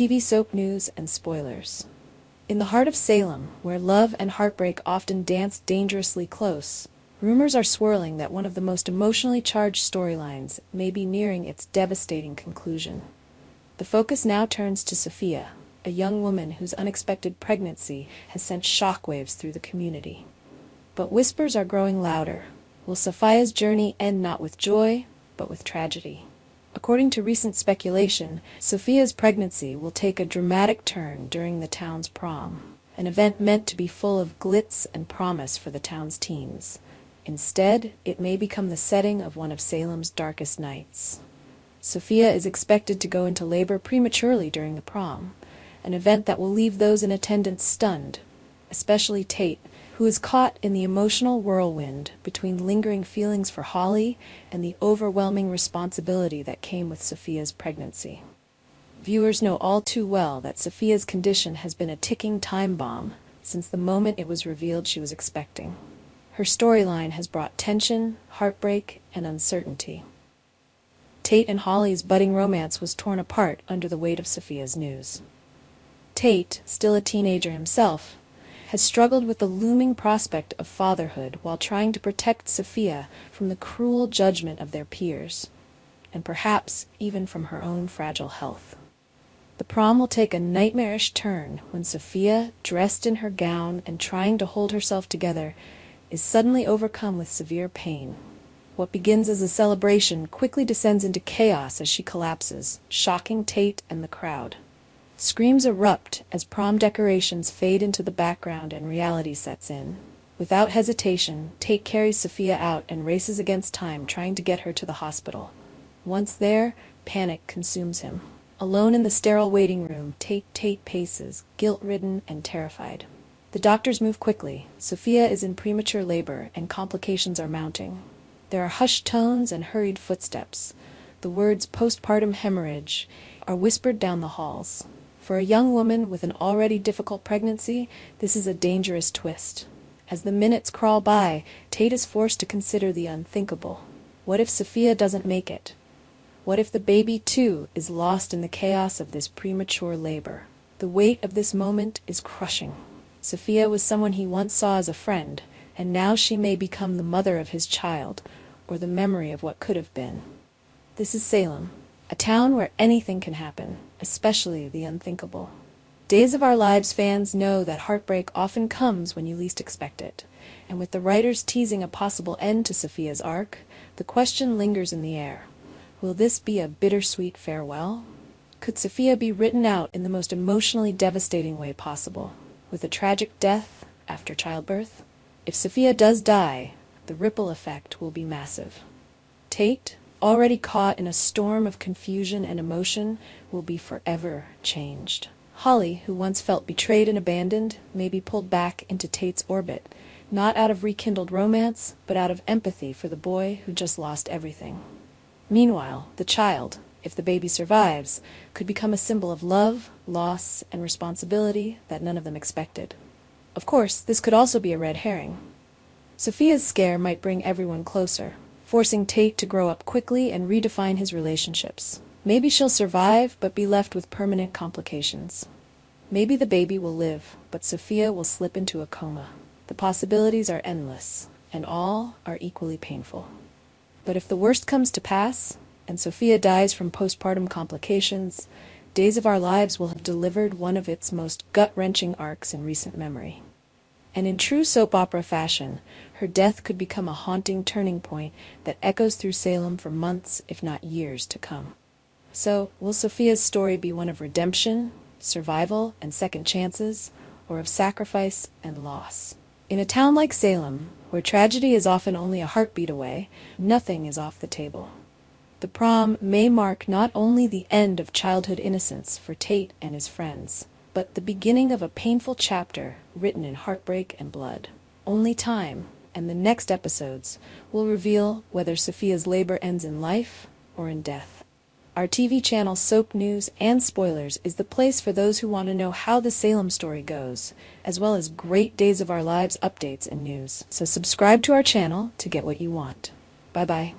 TV soap news and spoilers. In the heart of Salem, where love and heartbreak often dance dangerously close, rumors are swirling that one of the most emotionally charged storylines may be nearing its devastating conclusion. The focus now turns to Sophia, a young woman whose unexpected pregnancy has sent shockwaves through the community. But whispers are growing louder. Will Sophia's journey end not with joy, but with tragedy? According to recent speculation, Sophia's pregnancy will take a dramatic turn during the town's prom, an event meant to be full of glitz and promise for the town's teens. Instead, it may become the setting of one of Salem's darkest nights. Sophia is expected to go into labor prematurely during the prom, an event that will leave those in attendance stunned, especially Tate, who is caught in the emotional whirlwind between lingering feelings for Holly and the overwhelming responsibility that came with Sophia's pregnancy. Viewers know all too well that Sophia's condition has been a ticking time bomb since the moment it was revealed she was expecting. Her storyline has brought tension, heartbreak, and uncertainty. Tate and Holly's budding romance was torn apart under the weight of Sophia's news. Tate, still a teenager himself, has struggled with the looming prospect of fatherhood while trying to protect Sophia from the cruel judgment of their peers, and perhaps even from her own fragile health. The prom will take a nightmarish turn when Sophia, dressed in her gown and trying to hold herself together, is suddenly overcome with severe pain. What begins as a celebration quickly descends into chaos as she collapses, shocking Tate and the crowd. Screams erupt as prom decorations fade into the background and reality sets in. Without hesitation, Tate carries Sophia out and races against time, trying to get her to the hospital. Once there, panic consumes him. Alone in the sterile waiting room, Tate paces, guilt-ridden and terrified. The doctors move quickly. Sophia is in premature labor, and complications are mounting. There are hushed tones and hurried footsteps. The words postpartum hemorrhage are whispered down the halls. For a young woman with an already difficult pregnancy, this is a dangerous twist. As the minutes crawl by, Tate is forced to consider the unthinkable. What if Sophia doesn't make it? What if the baby, too, is lost in the chaos of this premature labor? The weight of this moment is crushing. Sophia was someone he once saw as a friend, and now she may become the mother of his child, or the memory of what could have been. This is Salem, a town where anything can happen, especially the unthinkable. Days of Our Lives fans know that heartbreak often comes when you least expect it, and with the writers teasing a possible end to Sophia's arc, the question lingers in the air. Will this be a bittersweet farewell? Could Sophia be written out in the most emotionally devastating way possible, with a tragic death after childbirth? If Sophia does die, the ripple effect will be massive. Tate, already caught in a storm of confusion and emotion, will be forever changed. Holly, who once felt betrayed and abandoned, may be pulled back into Tate's orbit, not out of rekindled romance, but out of empathy for the boy who just lost everything. Meanwhile, the child, if the baby survives, could become a symbol of love, loss, and responsibility that none of them expected. Of course, this could also be a red herring. Sophia's scare might bring everyone closer, forcing Tate to grow up quickly and redefine his relationships. Maybe she'll survive, but be left with permanent complications. Maybe the baby will live, but Sophia will slip into a coma. The possibilities are endless, and all are equally painful. But if the worst comes to pass, and Sophia dies from postpartum complications, Days of Our Lives will have delivered one of its most gut-wrenching arcs in recent memory. And in true soap opera fashion, her death could become a haunting turning point that echoes through Salem for months, if not years, to come. So, will Sophia's story be one of redemption, survival, and second chances, or of sacrifice and loss? In a town like Salem, where tragedy is often only a heartbeat away, nothing is off the table. The prom may mark not only the end of childhood innocence for Tate and his friends, but the beginning of a painful chapter written in heartbreak and blood. Only time, and the next episodes, will reveal whether Sophia's labor ends in life or in death. Our TV channel Soap News and Spoilers is the place for those who want to know how the Salem story goes, as well as great Days of Our Lives updates and news. So subscribe to our channel to get what you want. Bye-bye.